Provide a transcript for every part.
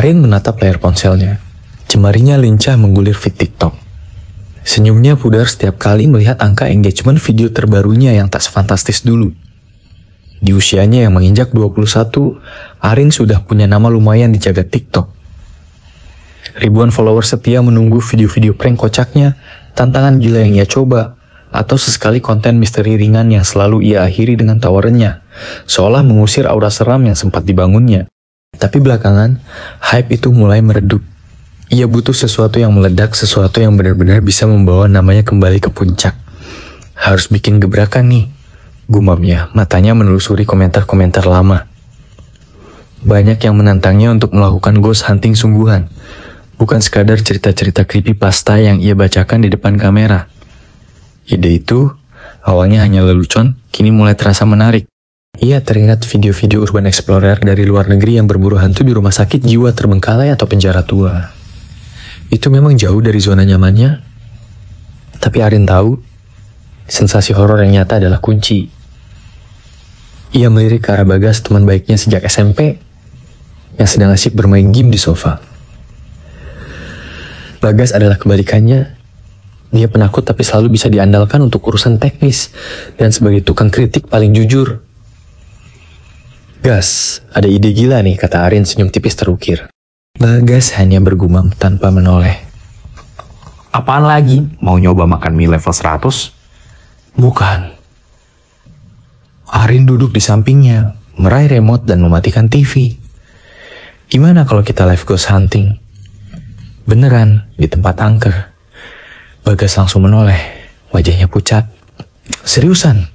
Arin menatap layar ponselnya. Jemarinya lincah menggulir feed TikTok. Senyumnya pudar setiap kali melihat angka engagement video terbarunya yang tak sefantastis dulu. Di usianya yang menginjak 21, Arin sudah punya nama lumayan di jagat TikTok. Ribuan follower setia menunggu video-video prank kocaknya, tantangan gila yang ia coba, atau sesekali konten misteri ringan yang selalu ia akhiri dengan tawarannya, seolah mengusir aura seram yang sempat dibangunnya. Tapi belakangan, hype itu mulai meredup. Ia butuh sesuatu yang meledak, sesuatu yang benar-benar bisa membawa namanya kembali ke puncak. Harus bikin gebrakan nih, gumamnya, matanya menelusuri komentar-komentar lama. Banyak yang menantangnya untuk melakukan ghost hunting sungguhan, bukan sekadar cerita-cerita creepypasta yang ia bacakan di depan kamera. Ide itu, awalnya hanya lelucon, kini mulai terasa menarik. Ia teringat video-video urban explorer dari luar negeri yang berburu hantu di rumah sakit jiwa terbengkalai atau penjara tua. Itu memang jauh dari zona nyamannya, tapi Arin tahu, sensasi horor yang nyata adalah kunci. Ia melirik ke arah Bagas, teman baiknya sejak SMP, yang sedang asyik bermain game di sofa. Bagas adalah kebalikannya. Dia penakut tapi selalu bisa diandalkan untuk urusan teknis, dan sebagai tukang kritik paling jujur. Gas, ada ide gila nih, kata Arin senyum tipis terukir. Bagas hanya bergumam tanpa menoleh. Apaan lagi? Mau nyoba makan mie level 100? Bukan. Arin duduk di sampingnya, meraih remote dan mematikan TV. Gimana kalau kita live ghost hunting? Beneran, di tempat angker. Bagas langsung menoleh, wajahnya pucat. Seriusan?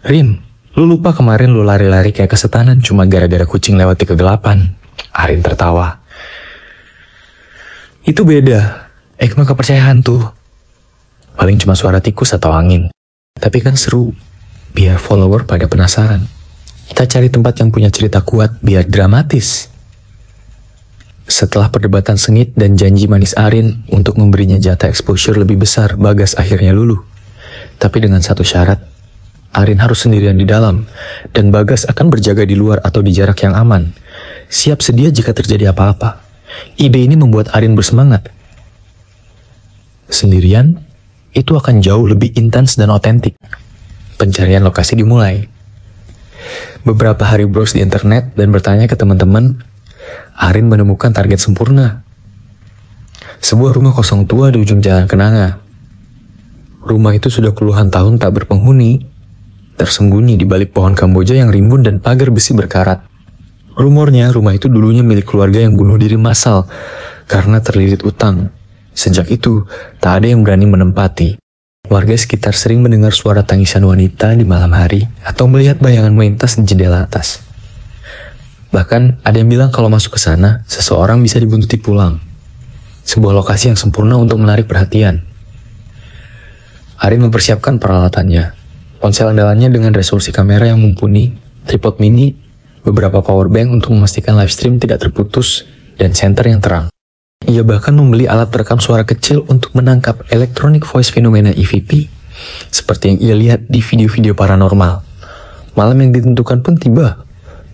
Rin, lu lupa kemarin lu lari-lari kayak kesetanan cuma gara-gara kucing lewat di kegelapan? Arin tertawa. Itu beda, Ekma kepercaya hantu. Paling cuma suara tikus atau angin. Tapi kan seru, biar follower pada penasaran. Kita cari tempat yang punya cerita kuat, biar dramatis. Setelah perdebatan sengit dan janji manis Arin untuk memberinya jatah exposure lebih besar, Bagas akhirnya luluh. Tapi dengan satu syarat, Arin harus sendirian di dalam, dan Bagas akan berjaga di luar atau di jarak yang aman. Siap sedia jika terjadi apa-apa. Ide ini membuat Arin bersemangat. Sendirian, itu akan jauh lebih intens dan otentik. Pencarian lokasi dimulai. Beberapa hari browse di internet dan bertanya ke teman-teman, Arin menemukan target sempurna. Sebuah rumah kosong tua di ujung jalan Kenanga. Rumah itu sudah puluhan tahun tak berpenghuni, tersembunyi di balik pohon Kamboja yang rimbun dan pagar besi berkarat. Rumornya rumah itu dulunya milik keluarga yang bunuh diri massal karena terlilit utang. Sejak itu, tak ada yang berani menempati. Warga sekitar sering mendengar suara tangisan wanita di malam hari atau melihat bayangan melintas di jendela atas. Bahkan ada yang bilang kalau masuk ke sana, seseorang bisa dibuntuti pulang. Sebuah lokasi yang sempurna untuk menarik perhatian. Arin mempersiapkan peralatannya. Ponsel andalannya dengan resolusi kamera yang mumpuni, tripod mini, beberapa power bank untuk memastikan live stream tidak terputus, dan senter yang terang. Ia bahkan membeli alat perekam suara kecil untuk menangkap electronic voice fenomena EVP, seperti yang ia lihat di video-video paranormal. Malam yang ditentukan pun tiba,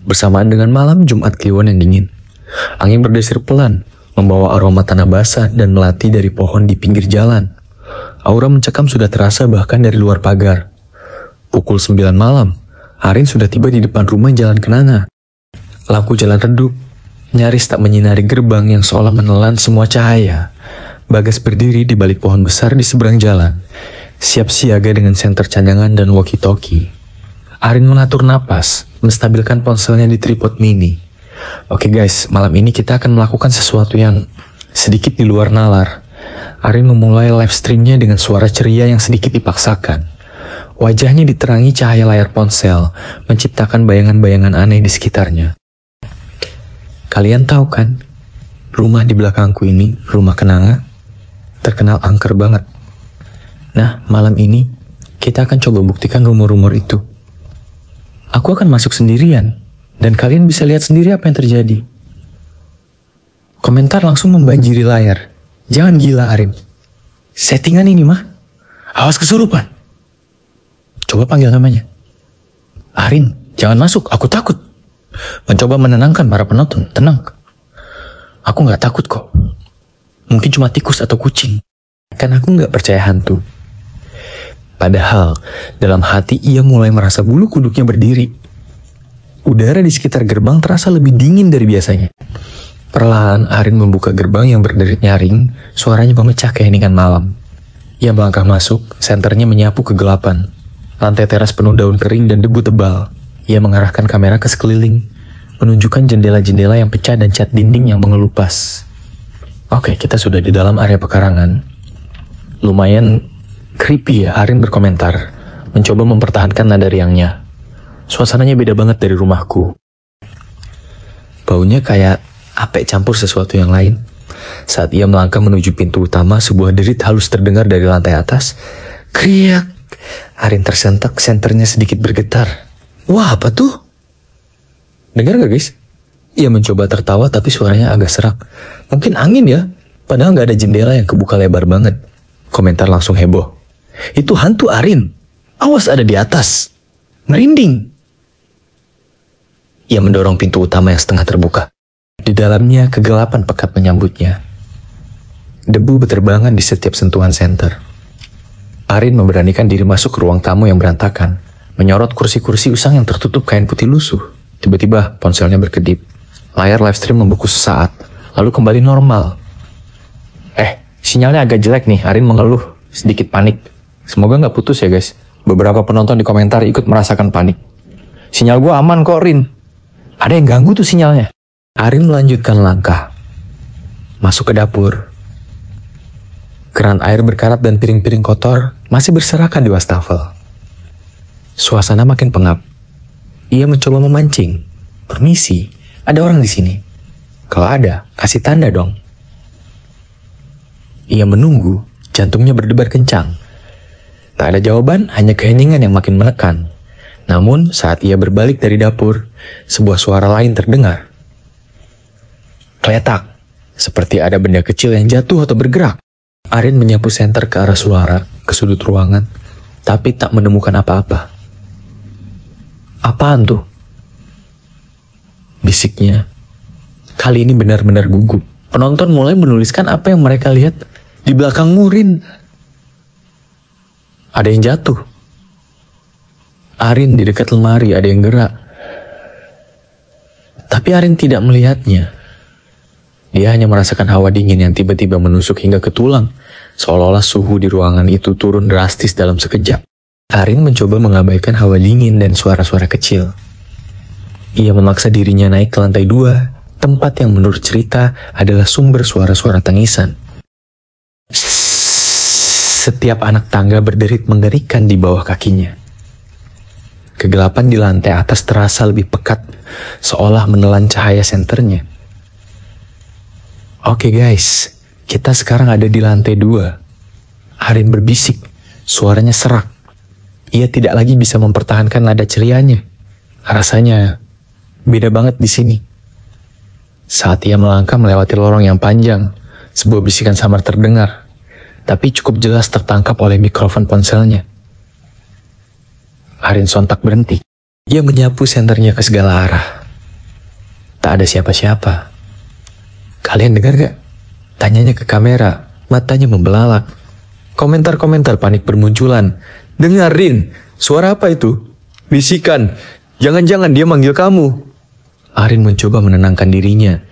bersamaan dengan malam Jumat Kliwon yang dingin. Angin berdesir pelan, membawa aroma tanah basah dan melati dari pohon di pinggir jalan. Aura mencekam sudah terasa bahkan dari luar pagar. Pukul 9 malam, Arin sudah tiba di depan rumah Jalan Kenanga. Lampu jalan redup, nyaris tak menyinari gerbang yang seolah menelan semua cahaya. Bagas berdiri di balik pohon besar di seberang jalan, siap siaga dengan senter cadangan dan walkie-talkie. Arin mengatur napas, menstabilkan ponselnya di tripod mini. Oke guys, malam ini kita akan melakukan sesuatu yang sedikit di luar nalar. Arin memulai live streamnya dengan suara ceria yang sedikit dipaksakan. Wajahnya diterangi cahaya layar ponsel, menciptakan bayangan-bayangan aneh di sekitarnya. Kalian tahu kan, rumah di belakangku ini, rumah Kenanga, terkenal angker banget. Nah, malam ini, kita akan coba buktikan rumor-rumor itu. Aku akan masuk sendirian, dan kalian bisa lihat sendiri apa yang terjadi. Komentar langsung membanjiri layar. Jangan gila, Arin. Settingan ini mah. Awas kesurupan. Coba panggil namanya. Arin, jangan masuk, aku takut. Mencoba menenangkan para penonton. Tenang. Aku nggak takut kok. Mungkin cuma tikus atau kucing. Kan aku nggak percaya hantu. Padahal, dalam hati ia mulai merasa bulu kuduknya berdiri. Udara di sekitar gerbang terasa lebih dingin dari biasanya. Perlahan, Arin membuka gerbang yang berderit nyaring, suaranya memecah keheningan malam. Ia melangkah masuk, senternya menyapu kegelapan. Lantai teras penuh daun kering dan debu tebal. Ia mengarahkan kamera ke sekeliling, menunjukkan jendela-jendela yang pecah dan cat dinding yang mengelupas. Oke, kita sudah di dalam area pekarangan. Lumayan creepy ya, Arin berkomentar, mencoba mempertahankan nada riangnya. Suasananya beda banget dari rumahku. Baunya kayak apek campur sesuatu yang lain. Saat ia melangkah menuju pintu utama, sebuah derit halus terdengar dari lantai atas. Kriak. Arin tersentak, senternya sedikit bergetar. Wah, apa tuh? Dengar gak guys? Ia mencoba tertawa tapi suaranya agak serak. Mungkin angin ya? Padahal gak ada jendela yang kebuka lebar banget. Komentar langsung heboh. Itu hantu Arin. Awas ada di atas. Merinding. Ia mendorong pintu utama yang setengah terbuka. Di dalamnya kegelapan pekat menyambutnya. Debu berterbangan di setiap sentuhan senter. Arin memberanikan diri masuk ke ruang tamu yang berantakan. Menyorot kursi-kursi usang yang tertutup kain putih lusuh. Tiba-tiba ponselnya berkedip. Layar live stream membeku sesaat, lalu kembali normal. Sinyalnya agak jelek nih, Arin mengeluh, sedikit panik. Semoga nggak putus ya guys. Beberapa penonton di komentar ikut merasakan panik. Sinyal gue aman kok, Rin. Ada yang ganggu tuh sinyalnya. Arin melanjutkan langkah. Masuk ke dapur. Keran air berkarat dan piring-piring kotor masih berserakan di wastafel. Suasana makin pengap. Ia mencoba memancing. Permisi, ada orang di sini. Kalau ada, kasih tanda dong. Ia menunggu, jantungnya berdebar kencang. Tak ada jawaban, hanya keheningan yang makin menekan. Namun, saat ia berbalik dari dapur, sebuah suara lain terdengar. Kletak, seperti ada benda kecil yang jatuh atau bergerak. Arin menyapu senter ke arah suara, ke sudut ruangan, tapi tak menemukan apa-apa. Apaan tuh? Bisiknya. Kali ini benar-benar gugup. Penonton mulai menuliskan apa yang mereka lihat di belakang Murin. Ada yang jatuh. Arin di dekat lemari ada yang gerak. Tapi Arin tidak melihatnya. Dia hanya merasakan hawa dingin yang tiba-tiba menusuk hingga ke tulang, seolah-olah suhu di ruangan itu turun drastis dalam sekejap. Arin mencoba mengabaikan hawa dingin dan suara-suara kecil. Ia memaksa dirinya naik ke lantai 2, tempat yang menurut cerita adalah sumber suara-suara tangisan. Setiap anak tangga berderit mengerikan di bawah kakinya. Kegelapan di lantai atas terasa lebih pekat, seolah menelan cahaya senternya. Oke guys, kita sekarang ada di lantai 2. Arin berbisik, suaranya serak. Ia tidak lagi bisa mempertahankan nada cerianya. Rasanya beda banget di sini. Saat ia melangkah melewati lorong yang panjang, sebuah bisikan samar terdengar, tapi cukup jelas tertangkap oleh mikrofon ponselnya. Arin sontak berhenti. Ia menyapu senternya ke segala arah. Tak ada siapa-siapa. Kalian dengar gak? Tanyanya ke kamera, matanya membelalak. Komentar-komentar panik bermunculan. Dengarin, suara apa itu? Bisikan, jangan-jangan dia manggil kamu. Arin mencoba menenangkan dirinya.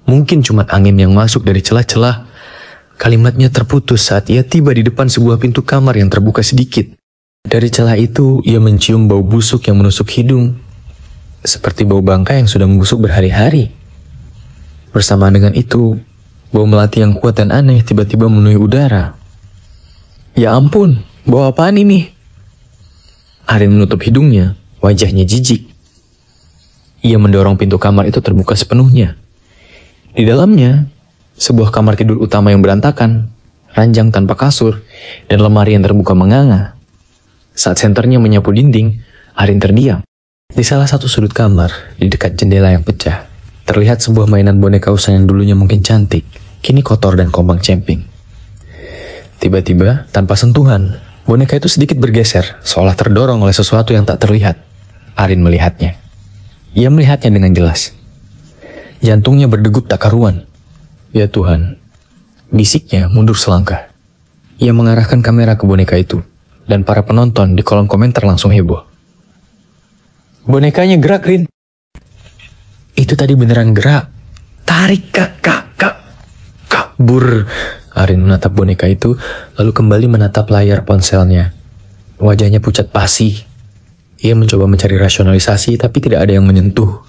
Mungkin cuma angin yang masuk dari celah-celah. Kalimatnya terputus saat ia tiba di depan sebuah pintu kamar yang terbuka sedikit. Dari celah itu, ia mencium bau busuk yang menusuk hidung. Seperti bau bangkai yang sudah membusuk berhari-hari. Bersamaan dengan itu, bau melati yang kuat dan aneh tiba-tiba memenuhi udara. Ya ampun, bau apaan ini? Arin menutup hidungnya, wajahnya jijik. Ia mendorong pintu kamar itu terbuka sepenuhnya. Di dalamnya, sebuah kamar tidur utama yang berantakan, ranjang tanpa kasur, dan lemari yang terbuka menganga. Saat senternya menyapu dinding, Arin terdiam. Di salah satu sudut kamar, di dekat jendela yang pecah, terlihat sebuah mainan boneka usang yang dulunya mungkin cantik, kini kotor dan kompang-camping. Tiba-tiba, tanpa sentuhan, boneka itu sedikit bergeser, seolah terdorong oleh sesuatu yang tak terlihat. Arin melihatnya. Ia melihatnya dengan jelas. Jantungnya berdegup tak karuan. Ya Tuhan, bisiknya mundur selangkah. Ia mengarahkan kamera ke boneka itu, dan para penonton di kolom komentar langsung heboh. Bonekanya gerak, Rin. Itu tadi beneran gerak. Tarik, kak. Kabur. Arin menatap boneka itu, lalu kembali menatap layar ponselnya. Wajahnya pucat pasi. Ia mencoba mencari rasionalisasi, tapi tidak ada yang menyentuh.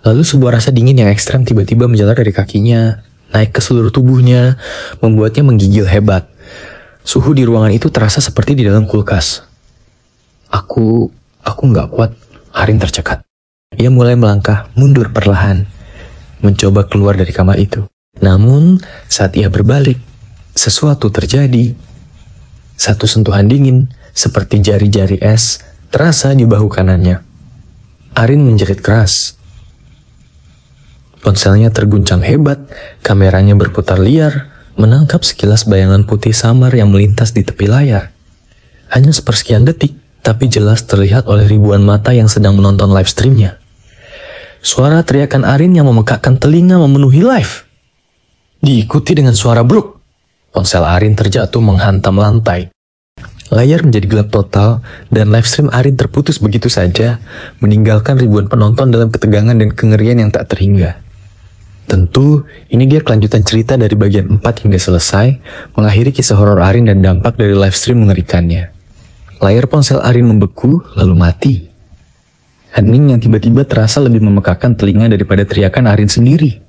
Lalu sebuah rasa dingin yang ekstrem tiba-tiba menjalar dari kakinya, naik ke seluruh tubuhnya, membuatnya menggigil hebat. Suhu di ruangan itu terasa seperti di dalam kulkas. Aku nggak kuat. Arin tercekat. Ia mulai melangkah mundur perlahan, mencoba keluar dari kamar itu. Namun, saat ia berbalik, sesuatu terjadi. Satu sentuhan dingin, seperti jari-jari es, terasa di bahu kanannya. Arin menjerit keras. Ponselnya terguncang hebat, kameranya berputar liar, menangkap sekilas bayangan putih samar yang melintas di tepi layar. Hanya sepersekian detik, tapi jelas terlihat oleh ribuan mata yang sedang menonton live streamnya. Suara teriakan Arin yang memekakkan telinga memenuhi live. Diikuti dengan suara bruk. Ponsel Arin terjatuh menghantam lantai. Layar menjadi gelap total, dan live stream Arin terputus begitu saja, meninggalkan ribuan penonton dalam ketegangan dan kengerian yang tak terhingga. Tentu, ini dia kelanjutan cerita dari bagian 4 hingga selesai, mengakhiri kisah horor Arin dan dampak dari live stream mengerikannya. Layar ponsel Arin membeku, lalu mati. Hening yang tiba-tiba terasa lebih memekakkan telinga daripada teriakan Arin sendiri.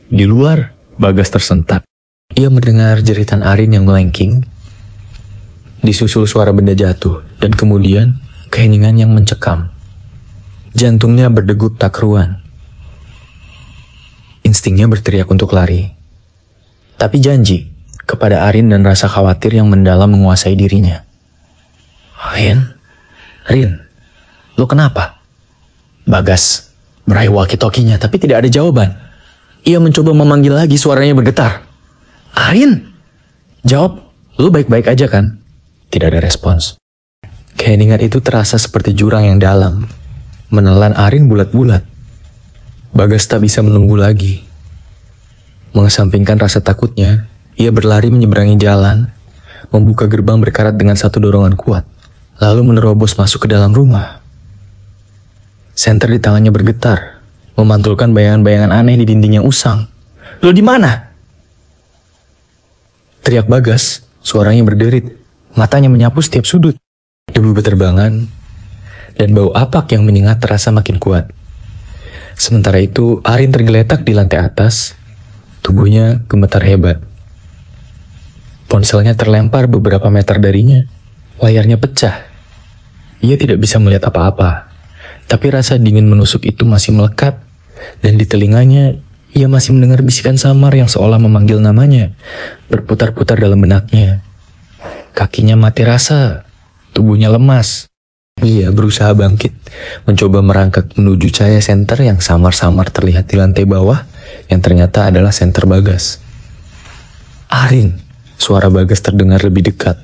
Di luar, Bagas tersentak. Ia mendengar jeritan Arin yang melengking, disusul suara benda jatuh, dan kemudian keheningan yang mencekam. Jantungnya berdegup tak keruan. Instingnya berteriak untuk lari. Tapi janji kepada Arin dan rasa khawatir yang mendalam menguasai dirinya. Rin, lo kenapa? Bagas meraih walkie-talkie-nya tapi tidak ada jawaban. Ia mencoba memanggil lagi, suaranya bergetar. Arin, jawab, lo baik-baik aja kan? Tidak ada respons. Keheningan itu terasa seperti jurang yang dalam, menelan Arin bulat-bulat. Bagas tak bisa menunggu lagi. Mengesampingkan rasa takutnya, ia berlari menyeberangi jalan, membuka gerbang berkarat dengan satu dorongan kuat, lalu menerobos masuk ke dalam rumah. Senter di tangannya bergetar, memantulkan bayangan-bayangan aneh di dinding yang usang. Lo di mana? Teriak Bagas, suaranya berderit, matanya menyapu setiap sudut. Debu beterbangan, dan bau apak yang menyengat terasa makin kuat. Sementara itu, Arin tergeletak di lantai atas, tubuhnya gemetar hebat. Ponselnya terlempar beberapa meter darinya, layarnya pecah. Ia tidak bisa melihat apa-apa, tapi rasa dingin menusuk itu masih melekat, dan di telinganya ia masih mendengar bisikan samar yang seolah memanggil namanya, berputar-putar dalam benaknya. Kakinya mati rasa, tubuhnya lemas. Ia berusaha bangkit, mencoba merangkak menuju cahaya senter yang samar-samar terlihat di lantai bawah, yang ternyata adalah senter Bagas. Arin, suara Bagas terdengar lebih dekat.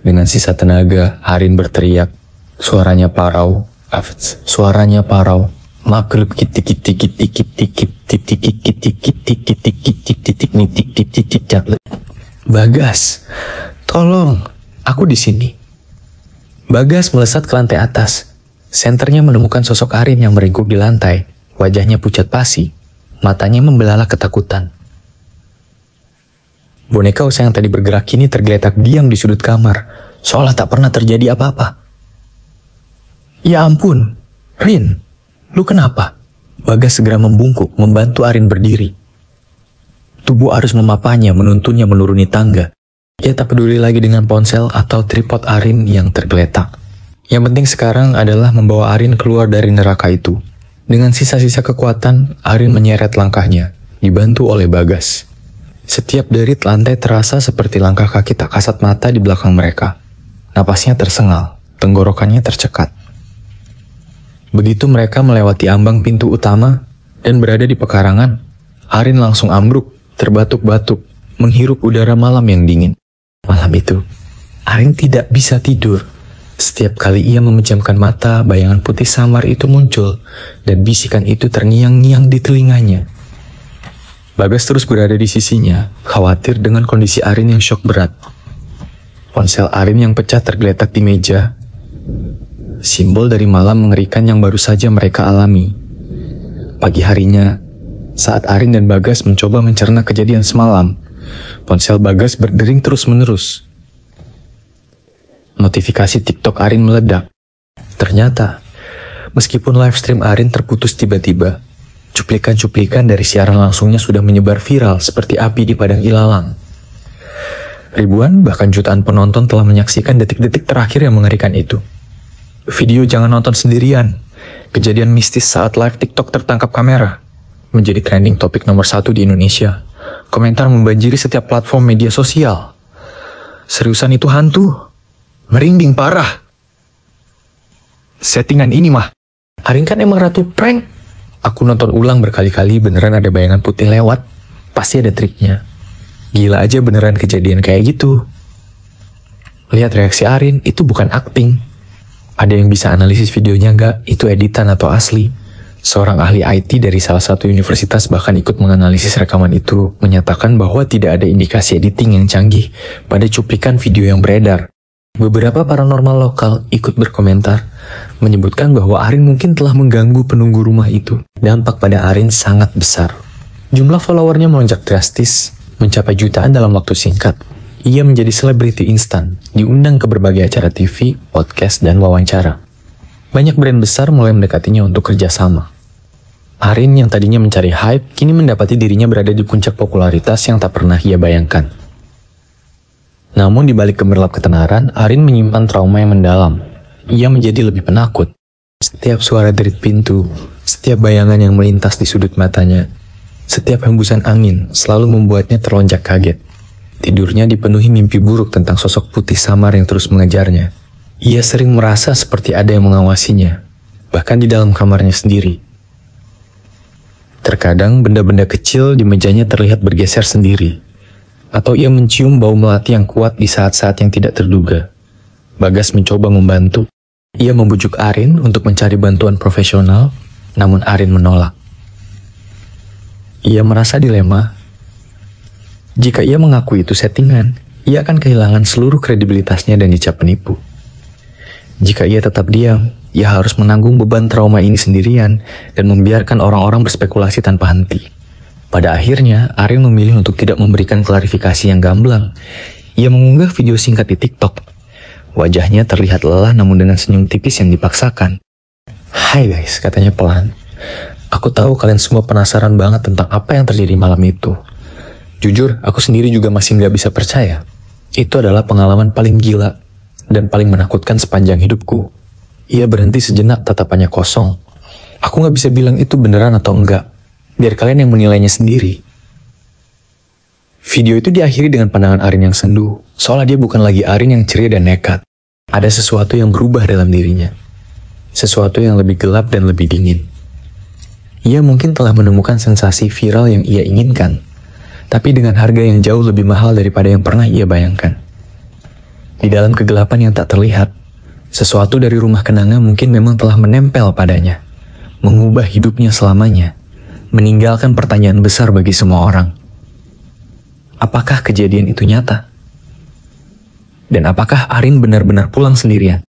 Dengan sisa tenaga, Arin berteriak. Suaranya parau. Maklub Bagas, tolong, aku di sini. Bagas melesat ke lantai atas. Senternya menemukan sosok Arin yang meringkuk di lantai. Wajahnya pucat pasi, matanya membelalak ketakutan. Boneka usa yang tadi bergerak kini tergeletak diam di sudut kamar, seolah tak pernah terjadi apa-apa. Ya ampun, Rin, lu kenapa? Bagas segera membungkuk, membantu Arin berdiri. Tubuh arus memapanya, menuntunnya menuruni tangga. Ia tak peduli lagi dengan ponsel atau tripod Arin yang tergeletak. Yang penting sekarang adalah membawa Arin keluar dari neraka itu. Dengan sisa-sisa kekuatan, Arin menyeret langkahnya, dibantu oleh Bagas. Setiap derit lantai terasa seperti langkah kaki tak kasat mata di belakang mereka. Napasnya tersengal, tenggorokannya tercekat. Begitu mereka melewati ambang pintu utama dan berada di pekarangan, Arin langsung ambruk, terbatuk-batuk, menghirup udara malam yang dingin. Malam itu, Arin tidak bisa tidur. Setiap kali ia memejamkan mata, bayangan putih samar itu muncul, dan bisikan itu terngiang-ngiang di telinganya. Bagas terus berada di sisinya, khawatir dengan kondisi Arin yang syok berat. Ponsel Arin yang pecah tergeletak di meja, simbol dari malam mengerikan yang baru saja mereka alami. Pagi harinya, saat Arin dan Bagas mencoba mencerna kejadian semalam, ponsel Bagas berdering terus-menerus. Notifikasi TikTok Arin meledak. Ternyata, meskipun live stream Arin terputus tiba-tiba, cuplikan-cuplikan dari siaran langsungnya sudah menyebar viral seperti api di padang ilalang. Ribuan bahkan jutaan penonton telah menyaksikan detik-detik terakhir yang mengerikan itu. Video "Jangan Nonton Sendirian", kejadian mistis saat live TikTok tertangkap kamera, menjadi trending topik nomor 1 di Indonesia. Komentar membanjiri setiap platform media sosial. Seriusan itu hantu? Merinding parah. Settingan ini mah. Arin kan emang ratu prank. Aku nonton ulang berkali-kali, beneran ada bayangan putih lewat. Pasti ada triknya. Gila aja beneran kejadian kayak gitu. Lihat reaksi Arin, itu bukan akting. Ada yang bisa analisis videonya nggak? Itu editan atau asli? Seorang ahli IT dari salah satu universitas bahkan ikut menganalisis rekaman itu, menyatakan bahwa tidak ada indikasi editing yang canggih pada cuplikan video yang beredar. Beberapa paranormal lokal ikut berkomentar, menyebutkan bahwa Arin mungkin telah mengganggu penunggu rumah itu. Dampak pada Arin sangat besar. Jumlah followernya melonjak drastis, mencapai jutaan dalam waktu singkat. Ia menjadi selebriti instan, diundang ke berbagai acara TV, podcast, dan wawancara. Banyak brand besar mulai mendekatinya untuk kerjasama. Arin yang tadinya mencari hype, kini mendapati dirinya berada di puncak popularitas yang tak pernah ia bayangkan. Namun di balik gemerlap ketenaran, Arin menyimpan trauma yang mendalam. Ia menjadi lebih penakut. Setiap suara derit pintu, setiap bayangan yang melintas di sudut matanya, setiap hembusan angin selalu membuatnya terlonjak kaget. Tidurnya dipenuhi mimpi buruk tentang sosok putih samar yang terus mengejarnya. Ia sering merasa seperti ada yang mengawasinya, bahkan di dalam kamarnya sendiri. Terkadang benda-benda kecil di mejanya terlihat bergeser sendiri, atau ia mencium bau melati yang kuat di saat-saat yang tidak terduga. Bagas mencoba membantu. Ia membujuk Arin untuk mencari bantuan profesional, namun Arin menolak. Ia merasa dilema. Jika ia mengaku itu settingan, ia akan kehilangan seluruh kredibilitasnya dan dicap penipu. Jika ia tetap diam, ia harus menanggung beban trauma ini sendirian dan membiarkan orang-orang berspekulasi tanpa henti. Pada akhirnya, Arin memilih untuk tidak memberikan klarifikasi yang gamblang. Ia mengunggah video singkat di TikTok. Wajahnya terlihat lelah namun dengan senyum tipis yang dipaksakan. "Hai guys," katanya pelan. "Aku tahu kalian semua penasaran banget tentang apa yang terjadi malam itu. Jujur, aku sendiri juga masih nggak bisa percaya. Itu adalah pengalaman paling gila dan paling menakutkan sepanjang hidupku." Ia berhenti sejenak, tatapannya kosong. "Aku nggak bisa bilang itu beneran atau enggak. Biar kalian yang menilainya sendiri." Video itu diakhiri dengan pandangan Arin yang sendu, seolah dia bukan lagi Arin yang ceria dan nekat. Ada sesuatu yang berubah dalam dirinya. Sesuatu yang lebih gelap dan lebih dingin. Ia mungkin telah menemukan sensasi viral yang ia inginkan, tapi dengan harga yang jauh lebih mahal daripada yang pernah ia bayangkan. Di dalam kegelapan yang tak terlihat, sesuatu dari rumah kenanga mungkin memang telah menempel padanya, mengubah hidupnya selamanya, meninggalkan pertanyaan besar bagi semua orang. Apakah kejadian itu nyata? Dan apakah Arin benar-benar pulang sendirian?